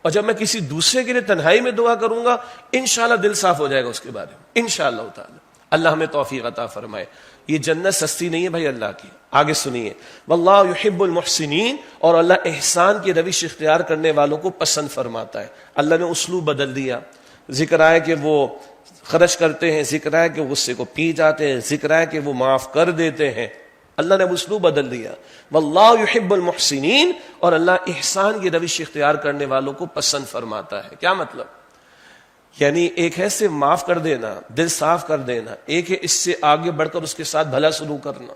اور جب میں کسی دوسرے کے لیے تنہائی میں دعا کروں گا انشاءاللہ دل صاف ہو جائے گا اس کے بارے میں انشاءاللہ تعالی۔ اللہ ہمیں توفیق عطا فرمائے۔ یہ جنت سستی نہیں ہے بھائی اللہ کی، آگے سنیے، واللہ یحب المحسنین، اور اللہ احسان کی روش اختیار کرنے والوں کو پسند فرماتا ہے۔ اللہ نے اسلوب بدل دیا، ذکر آئے کہ وہ خرچ کرتے ہیں، ذکر آئے کہ غصے کو پی جاتے ہیں، ذکر آئے کہ وہ معاف کر دیتے ہیں، اللہ نے اب اسلوب بدل دیا، واللہ یحب المحسنین، اور اللہ احسان کی روش اختیار کرنے والوں کو پسند فرماتا ہے۔ کیا مطلب؟ یعنی ایک ہے صرف معاف کر دینا، دل صاف کر دینا، ایک ہے اس سے آگے بڑھ کر اس کے ساتھ بھلا سلوک کرنا،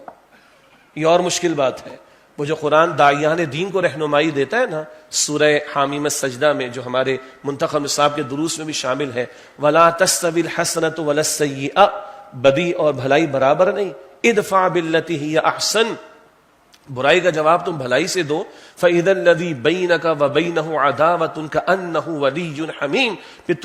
یہ اور مشکل بات ہے۔ وہ جو قرآن داعیان دین کو رہنمائی دیتا ہے نا، سورہ حامیم السجدہ میں جو ہمارے منتخب نصاب کے دروس میں بھی شامل ہے، وَلَا تَسْتَوِي الْحَسَنَةُ وَلَا السَّيِّئَةُ، بدی اور بھلائی برابر نہیں، ادفع باللتی ہی احسن، برائی کا جواب تم بھلائی سے دو، فَإِذَا الَّذِي بَيْنَكَ وَبَيْنَهُ عَدَاوَةٌ كَأَنَّهُ وَلِيٌّ حَمِيمٌ، پھر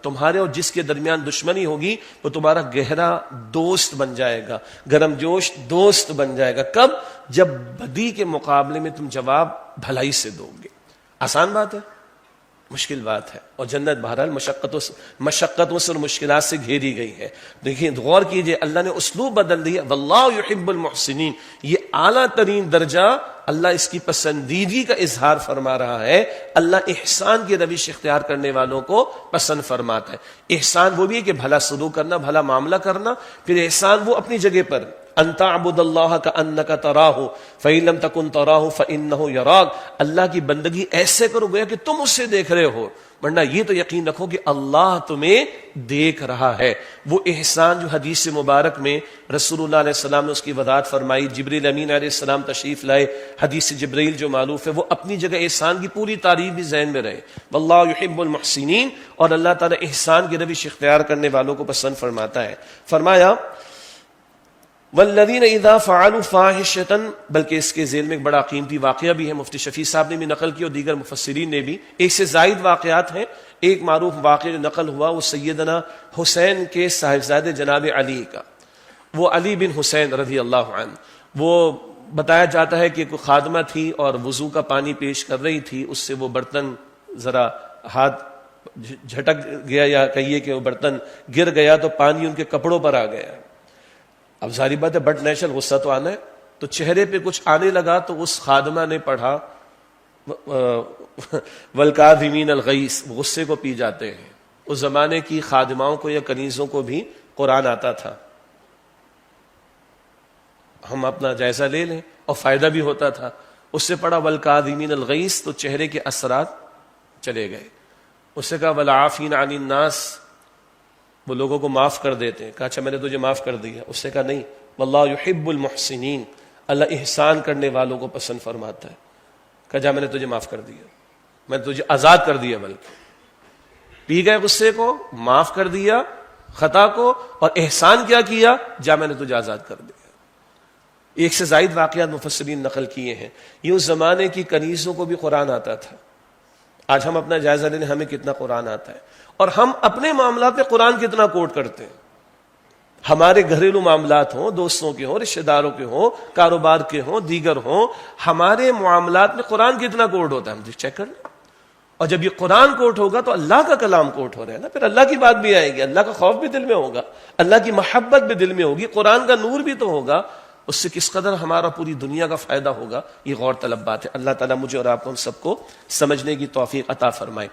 تمہارے اور جس کے درمیان دشمنی ہوگی وہ تمہارا گہرا دوست بن جائے گا، گرم جوش دوست بن جائے گا۔ کب؟ جب بدی کے مقابلے میں تم جواب بھلائی سے دو گے۔ آسان بات ہے؟ مشکل بات ہے، اور جنت بہرحال مشقتوں سے اور مشکلات سے گھیری گئی ہے۔ دیکھیں غور کیجئے، اللہ نے اسلوب بدل دیا، واللہ یحب المحسنین، یہ اعلیٰ ترین درجہ اللہ اس کی پسندیدگی کا اظہار فرما رہا ہے۔ اللہ احسان کی روش اختیار کرنے والوں کو پسند فرماتا ہے۔ احسان وہ بھی ہے کہ بھلا سلوک کرنا، بھلا معاملہ کرنا، پھر احسان وہ اپنی جگہ پر، ان تعبد اللہ کأنک تراہ فإن لم تکن تراہ فإنہ یراک، اللہ کی بندگی ایسے کرو گویا کہ تم اسے دیکھ رہے ہو، ورنہ یہ تو یقین رکھو کہ اللہ تمہیں دیکھ رہا ہے۔ وہ احسان جو حدیث مبارک میں رسول اللہ علیہ السلام نے اس کی وضاحت فرمائی، جبریل امین علیہ السلام تشریف لائے، حدیث جبریل جو معروف ہے، وہ اپنی جگہ احسان کی پوری تعریف بھی ذہن میں رہے، واللہ یحب المحسنین، اور اللہ تعالیٰ احسان کی روش اختیار کرنے والوں کو پسند فرماتا ہے۔ فرمایا والذین اذا فعلوا فاحشۃ، بلکہ اس کے ذیل میں ایک بڑا قیمتی واقعہ بھی ہے، مفتی شفیع صاحب نے بھی نقل کی اور دیگر مفسرین نے بھی، ایک سے زائد واقعات ہیں۔ ایک معروف واقعہ جو نقل ہوا وہ سیدنا حسین کے صاحبزادے جناب علی کا، وہ علی بن حسین رضی اللہ عنہ، وہ بتایا جاتا ہے کہ کوئی خادمہ تھی اور وضو کا پانی پیش کر رہی تھی، اس سے وہ برتن ذرا ہاتھ جھٹک گیا، یا کہیے کہ وہ برتن گر گیا تو پانی ان کے کپڑوں پر آ گیا۔ اب ظاہری بات ہے بٹ نیچرل غصہ تو آنا ہے، تو چہرے پہ کچھ آنے لگا، تو اس خادمہ نے پڑھا والکاظمین الغیظ، غصے کو پی جاتے ہیں۔ اس زمانے کی خادماؤں کو یا کنیزوں کو بھی قرآن آتا تھا، ہم اپنا جائزہ لے لیں، اور فائدہ بھی ہوتا تھا۔ اس سے پڑھا والکاظمین الغیظ، تو چہرے کے اثرات چلے گئے۔ اس سے کہا والعافین عن الناس، وہ لوگوں کو معاف کر دیتے ہیں۔ کہا اچھا میں نے تجھے معاف کر دیا۔ اس سے کہا نہیں، واللہ یحب المحسنین، اللہ احسان کرنے والوں کو پسند فرماتا ہے۔ کہا جا میں نے تجھے معاف کر دیا، میں نے تجھے آزاد کر دیا، بلکہ پی گئے غصے کو، معاف کر دیا خطا کو، اور احسان کیا کیا، جا میں نے تجھے آزاد کر دیا۔ ایک سے زائد واقعات مفسرین نقل کیے ہیں۔ یہ اس زمانے کی کنیزوں کو بھی قرآن آتا تھا۔ آج ہم اپنا جائزہ لیں، ہمیں کتنا قرآن آتا ہے، اور ہم اپنے معاملات میں قرآن کتنا کوٹ کرتے ہیں۔ ہمارے گھریلو معاملات ہوں، دوستوں کے ہوں، رشتہ داروں کے ہوں، کاروبار کے ہوں، دیگر ہوں، ہمارے معاملات میں قرآن کتنا کوٹ ہوتا ہے، ہم چیک کر لیں۔ اور جب یہ قرآن کوٹ ہوگا تو اللہ کا کلام کوٹ ہو رہا ہے نا، پھر اللہ کی بات بھی آئے گی، اللہ کا خوف بھی دل میں ہوگا، اللہ کی محبت بھی دل میں ہوگی، قرآن کا نور بھی تو ہوگا، اس سے کس قدر ہمارا پوری دنیا کا فائدہ ہوگا، یہ غور طلب بات ہے۔ اللہ تعالیٰ مجھے اور آپ کو ہم سب کو سمجھنے کی توفیق عطا فرمائے۔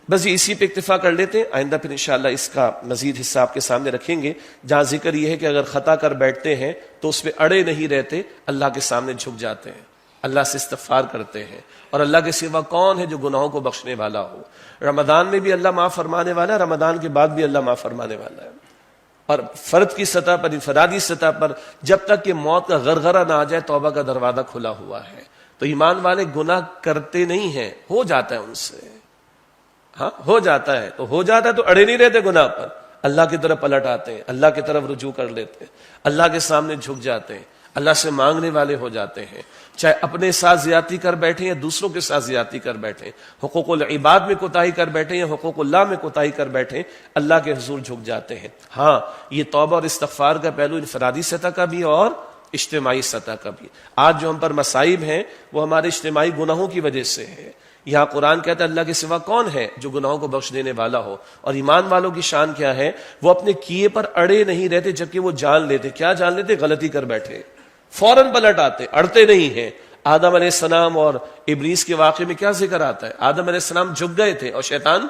بس یہ اسی پہ اکتفا کر لیتے ہیں، آئندہ پھر انشاءاللہ اس کا مزید حصہ آپ کے سامنے رکھیں گے، جہاں ذکر یہ ہے کہ اگر خطا کر بیٹھتے ہیں تو اس پہ اڑے نہیں رہتے، اللہ کے سامنے جھک جاتے ہیں، اللہ سے استغفار کرتے ہیں، اور اللہ کے سوا کون ہے جو گناہوں کو بخشنے والا ہو۔ رمضان میں بھی اللہ معاف فرمانے والا ہے، رمضان کے بعد بھی اللہ معاف فرمانے والا ہے، اور فرد کی سطح پر، انفرادی سطح پر، جب تک کہ موت کا غرغرہ نہ آ جائے توبہ کا دروازہ کھلا ہوا ہے۔ تو ایمان والے گناہ کرتے نہیں ہیں، ہو جاتا ہے ان سے، ہاں ہو جاتا ہے، تو ہو جاتا ہے تو اڑے نہیں رہتے گناہ پر، اللہ کی طرف پلٹ آتے ہیں، اللہ کی طرف رجوع کر لیتے ہیں، اللہ کے سامنے جھک جاتے ہیں، اللہ سے مانگنے والے ہو جاتے ہیں، چاہے اپنے ساتھ زیادتی کر بیٹھیں یا دوسروں کے ساتھ زیادتی کر بیٹھیں، حقوق العباد میں کوتاہی کر بیٹھیں یا حقوق اللہ میں کوتاہی کر بیٹھیں، اللہ کے حضور جھک جاتے ہیں۔ ہاں، یہ توبہ اور استغفار کا پہلو انفرادی سطح کا بھی اور اجتماعی سطح کا بھی۔ آج جو ہم پر مصائب ہیں وہ ہمارے اجتماعی گناہوں کی وجہ سے ہے۔ یہاں قرآن کہتا ہے اللہ کے سوا کون ہے جو گناہوں کو بخش دینے والا ہو، اور ایمان والوں کی شان کیا ہے، وہ اپنے کیے پر اڑے نہیں رہتے جبکہ وہ جان لیتے۔ کیا جان لیتے؟ غلطی کر بیٹھے فوراً پلٹ آتے، اڑتے نہیں ہیں۔ آدم علیہ السلام اور ابلیس کے واقعے میں کیا ذکر آتا ہے؟ آدم علیہ السلام جھک گئے تھے اور شیطان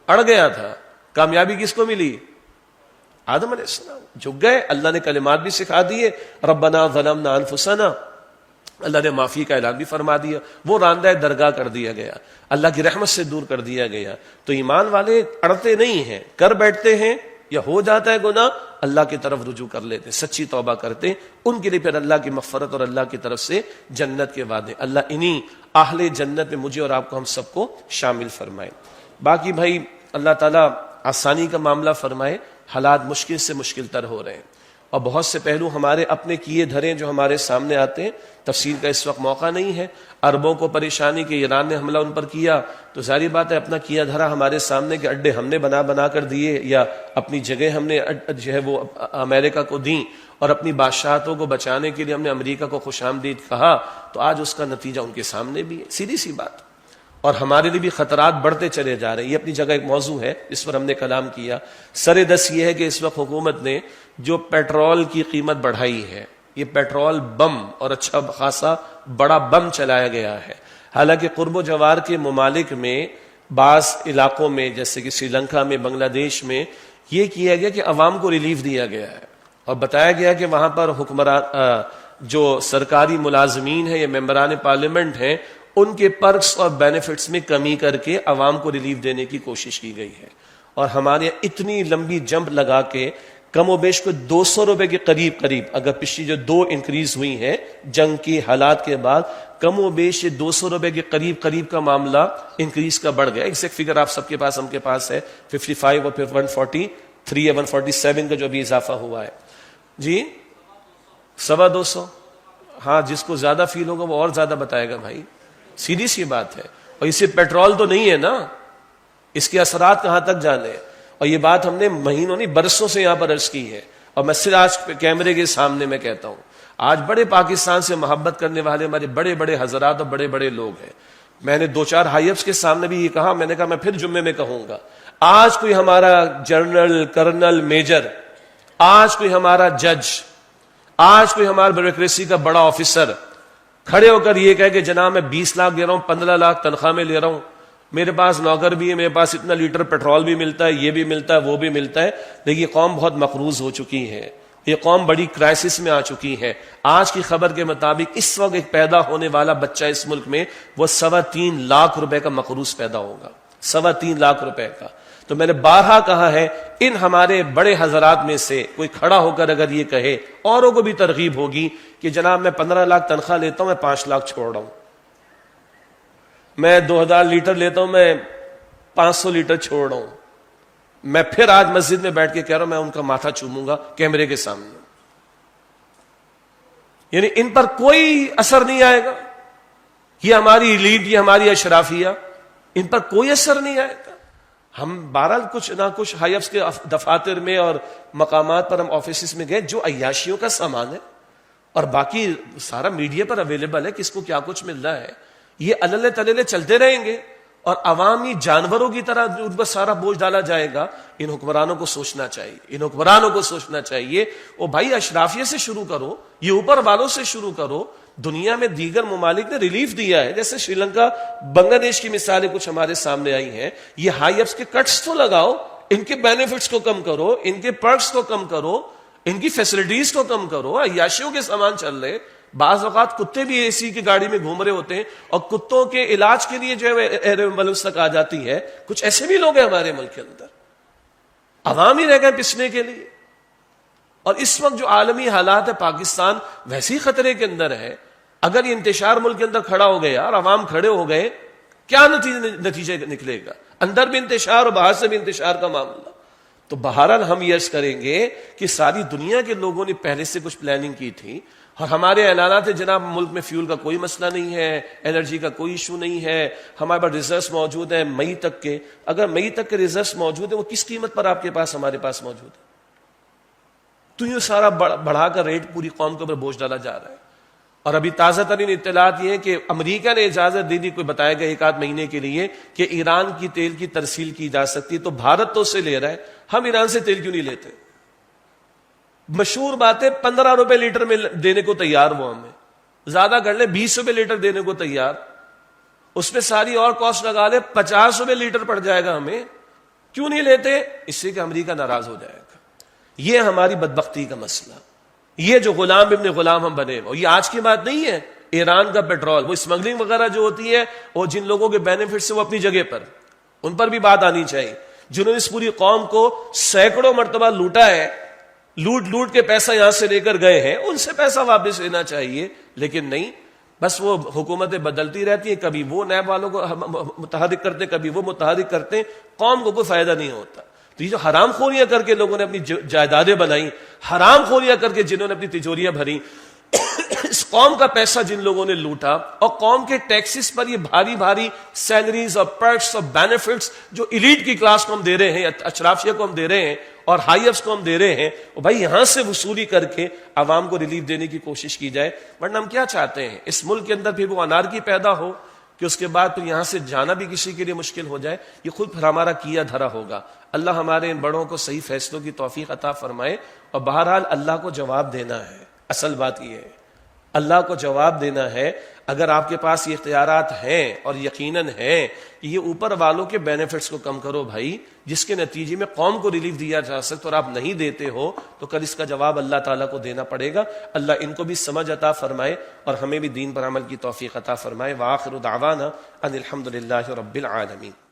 اڑ گیا تھا۔ کامیابی کس کو ملی؟ آدم علیہ السلام جھک گئے، اللہ نے کلمات بھی سکھا دیے، ربنا ظلمنا انفسنا، اللہ نے معافی کا اعلان بھی فرما دیا، وہ راندہ درگاہ کر دیا گیا، اللہ کی رحمت سے دور کر دیا گیا۔ تو ایمان والے اڑتے نہیں ہیں، کر بیٹھتے ہیں یا ہو جاتا ہے گناہ، اللہ کی طرف رجوع کر لیتے، سچی توبہ کرتے، ان کے لیے پھر اللہ کی مغفرت اور اللہ کی طرف سے جنت کے وعدے۔ اللہ انہی اہل جنت میں مجھے اور آپ کو، ہم سب کو شامل فرمائے۔ باقی بھائی اللہ تعالیٰ آسانی کا معاملہ فرمائے، حالات مشکل سے مشکل تر ہو رہے ہیں، اور بہت سے پہلو ہمارے اپنے کیے دھرے جو ہمارے سامنے آتے ہیں، تفصیل کا اس وقت موقع نہیں ہے۔ عربوں کو پریشانی کہ ایران نے حملہ ان پر کیا، تو ظاہری بات ہے اپنا کیا دھرا ہمارے سامنے کے اڈے ہم نے بنا کر دیے، یا اپنی جگہ ہم نے جو ہے وہ امریکہ کو دیں، اور اپنی بادشاہتوں کو بچانے کے لیے ہم نے امریکہ کو خوش آمدید کہا، تو آج اس کا نتیجہ ان کے سامنے بھی ہے، سیدھی سی بات۔ اور ہمارے لیے بھی خطرات بڑھتے چلے جا رہے ہیں۔ یہ اپنی جگہ ایک موضوع ہے، اس پر ہم نے کلام کیا۔ سر دس یہ ہے کہ اس وقت حکومت نے جو پیٹرول کی قیمت بڑھائی ہے، یہ پیٹرول بم اور اچھا خاصا بڑا بم چلایا گیا ہے۔ حالانکہ قرب و جوار کے ممالک میں بعض علاقوں میں جیسے کہ سری لنکا میں، بنگلہ دیش میں یہ کیا گیا کہ عوام کو ریلیف دیا گیا ہے، اور بتایا گیا کہ وہاں پر حکمران جو سرکاری ملازمین ہیں یا ممبران پارلیمنٹ ہیں، ان کے پرکس اور بینیفٹس میں کمی کر کے عوام کو ریلیف دینے کی کوشش کی گئی ہے۔ اور ہمارے اتنی لمبی جمپ لگا کے کم و بیش کو 200 روپے کے قریب، اگر پچھلی جو 2 انکریز ہوئی ہیں جنگ کی حالات کے بعد، کم و بیش 200 روپے کے قریب کا معاملہ انکریز کا بڑھ گیا۔ ایگزیکٹ فگر آپ سب کے پاس، ہم کے پاس ہے 55 اور پھر 143 یا 147 کا جو بھی اضافہ ہوا ہے جی، 250۔ ہاں، جس کو زیادہ فیل ہوگا وہ اور زیادہ بتائے گا بھائی، سیدھی سی بات ہے۔ اور اسے پیٹرول تو نہیں ہے نا، اس کے اثرات کہاں تک جانے، اور یہ بات ہم نے مہینوں نہیں برسوں سے یہاں پر عرض کی ہے، اور میں صرف آج کیمرے کے سامنے میں کہتا ہوں، آج بڑے پاکستان سے محبت کرنے والے ہمارے بڑے بڑے حضرات اور بڑے لوگ ہیں۔ میں نے 2-4 ہائی اپس کے سامنے بھی یہ کہا، میں نے کہا میں پھر جمعے میں کہوں گا، آج کوئی ہمارا جنرل، کرنل، میجر، آج کوئی ہمارا جج، آج کوئی ہمارا بیوروکریسی کا بڑا آفیسر کھڑے ہو کر یہ کہے کہ جناب میں 20 لاکھ دے رہا ہوں، 15 لاکھ تنخواہ میں لے رہا ہوں، میرے پاس نوکر بھی ہے، میرے پاس اتنا لیٹر پیٹرول بھی ملتا ہے، یہ بھی ملتا ہے، وہ بھی ملتا ہے، لیکن یہ قوم بہت مقروض ہو چکی ہے، یہ قوم بڑی کرائسس میں آ چکی ہے۔ آج کی خبر کے مطابق اس وقت ایک پیدا ہونے والا بچہ اس ملک میں وہ 3.25 لاکھ روپے کا مقروض پیدا ہوگا، 3.25 لاکھ روپے کا۔ تو میں نے بارہا کہا ہے، ان ہمارے بڑے حضرات میں سے کوئی کھڑا ہو کر اگر یہ کہے، اوروں کو بھی ترغیب ہوگی کہ جناب میں 15 لاکھ تنخواہ لیتا ہوں، میں 5 لاکھ چھوڑ رہا ہوں، میں 2000 لیٹر لیتا ہوں، میں 500 لیٹر چھوڑ رہا ہوں، میں پھر آج مسجد میں بیٹھ کے کہہ رہا ہوں میں ان کا ماتھا چوموں گا کیمرے کے سامنے۔ یعنی ان پر کوئی اثر نہیں آئے گا، یہ ہماری ایلیٹ، یہ ہماری اشرافیہ، ان پر کوئی اثر نہیں آئے گا۔ ہم بہرحال کچھ نہ کچھ ہائی اپس کے دفاتر میں اور مقامات پر ہم آفیسز میں گئے، جو عیاشیوں کا سامان ہے اور باقی سارا میڈیا پر اویلیبل ہے، کس کو کیا کچھ مل رہا ہے، یہ اللہ تللے چلتے رہیں گے، اور عوامی جانوروں کی طرح ان پر سارا بوجھ ڈالا جائے گا۔ ان حکمرانوں کو سوچنا چاہیے، ان حکمرانوں کو سوچنا چاہیے، او بھائی اشرافیہ سے شروع کرو، یہ اوپر والوں سے شروع کرو۔ دنیا میں دیگر ممالک نے ریلیف دیا ہے، جیسے سری لنکا، بنگلہ دیش کی مثالیں کچھ ہمارے سامنے آئی ہیں۔ یہ ہائی اپس کے کٹس تو لگاؤ، ان کے بینیفٹس کو کم کرو، ان کے پرکس کو کم کرو، ان کی فیسلٹیز کو کم کرو۔ عیاشیوں کے سامان چل رہے، بعض اوقات کتے بھی اے سی کی گاڑی میں گھوم رہے ہوتے ہیں، اور کتوں کے علاج کے لیے جو ہے ایمبولینس تک آ جاتی ہے۔ کچھ ایسے بھی لوگ ہیں ہمارے ملک کے اندر، عوام ہی رہ گئے پسنے کے لیے۔ اور اس وقت جو عالمی حالات ہے، پاکستان ویسے ہی خطرے کے اندر ہے۔ اگر یہ انتشار ملک کے اندر کھڑا ہو گیا اور عوام کھڑے ہو گئے، کیا نتیجہ نکلے گا؟ اندر بھی انتشار اور باہر سے بھی انتشار کا معاملہ۔ تو بہرحال ہم یہ عرض کریں گے کہ ساری دنیا کے لوگوں نے پہلے سے کچھ پلاننگ کی تھی، اور ہمارے اعلانات ہیں جناب ملک میں فیول کا کوئی مسئلہ نہیں ہے، انرجی کا کوئی ایشو نہیں ہے، ہمارے پاس ریزروز موجود ہیں مئی تک کے. اگر مئی تک کے ریزروز موجود ہیں وہ کس قیمت پر آپ کے پاس ہمارے پاس موجود ہے؟ تو یہ سارا بڑھا کر ریٹ پوری قوم کے اوپر بوجھ ڈالا جا رہا ہے. اور ابھی تازہ ترین اطلاعات یہ ہیں کہ امریکہ نے اجازت دے دی، کوئی بتائے گا 1 آدھ مہینے کے لیے، کہ ایران کی تیل کی ترسیل کی جا سکتی ہے. تو بھارت تو اس سے لے رہا ہے، ہم ایران سے تیل کیوں نہیں لیتے؟ مشہور بات ہے 15 روپے لیٹر میں دینے کو تیار، وہ ہمیں زیادہ کر لے 20 روپے لیٹر دینے کو تیار، اس پہ ساری اور کاسٹ لگا لے 50 روپے لیٹر پڑ جائے گا ہمیں. کیوں نہیں لیتے؟ اس سے کہ امریکہ ناراض ہو جائے گا. یہ ہماری بدبختی کا مسئلہ، یہ جو غلام ابن غلام ہم بنے. اور یہ آج کی بات نہیں ہے. ایران کا پیٹرول، وہ اسمگلنگ وغیرہ جو ہوتی ہے، اور جن لوگوں کے بینیفٹس ہیں وہ اپنی جگہ پر، ان پر بھی بات آنی چاہیے. جنہوں نے اس پوری قوم کو سینکڑوں مرتبہ لوٹا ہے، لوٹ کے پیسہ یہاں سے لے کر گئے ہیں، ان سے پیسہ واپس لینا چاہیے. لیکن نہیں، بس وہ حکومتیں بدلتی رہتی ہیں، کبھی وہ نیب والوں کو متحرک کرتے، کبھی وہ متحرک کرتے، قوم کو کوئی فائدہ نہیں ہوتا. تو یہ جو حرام خوریاں کر کے لوگوں نے اپنی جائیدادیں بنائی، حرام خوریاں کر کے جنہوں نے اپنی تجوریاں بھری، اس قوم کا پیسہ جن لوگوں نے لوٹا، اور قوم کے ٹیکسز پر یہ بھاری بھاری سیلریز اور پرکس اور بینیفٹس جو ایلیٹ کی کلاس کو ہم دے رہے ہیں، اشرافیہ کو ہم دے رہے ہیں، اور ہائی افس کو ہم دے رہے ہیں، اور بھائی یہاں سے وصولی کر کے عوام کو ریلیف دینے کی کوشش کی جائے. ورنہ ہم کیا چاہتے ہیں؟ اس ملک کے اندر پھر وہ انارکی پیدا ہو کہ اس کے بعد پھر یہاں سے جانا بھی کسی کے لیے مشکل ہو جائے. یہ خود پھر ہمارا کیا دھرا ہوگا. اللہ ہمارے ان بڑوں کو صحیح فیصلوں کی توفیق عطا فرمائے. اور بہرحال اللہ کو جواب دینا ہے، اصل بات یہ ہے اللہ کو جواب دینا ہے. اگر آپ کے پاس یہ اختیارات ہیں، اور یقیناً ہیں، کہ یہ اوپر والوں کے بینیفٹس کو کم کرو بھائی، جس کے نتیجے میں قوم کو ریلیف دیا جا سکتا، اور آپ نہیں دیتے ہو، تو کل اس کا جواب اللہ تعالیٰ کو دینا پڑے گا. اللہ ان کو بھی سمجھ عطا فرمائے، اور ہمیں بھی دین پر عمل کی توفیق عطا فرمائے. وآخر دعوانا ان الحمد للہ رب العالمین.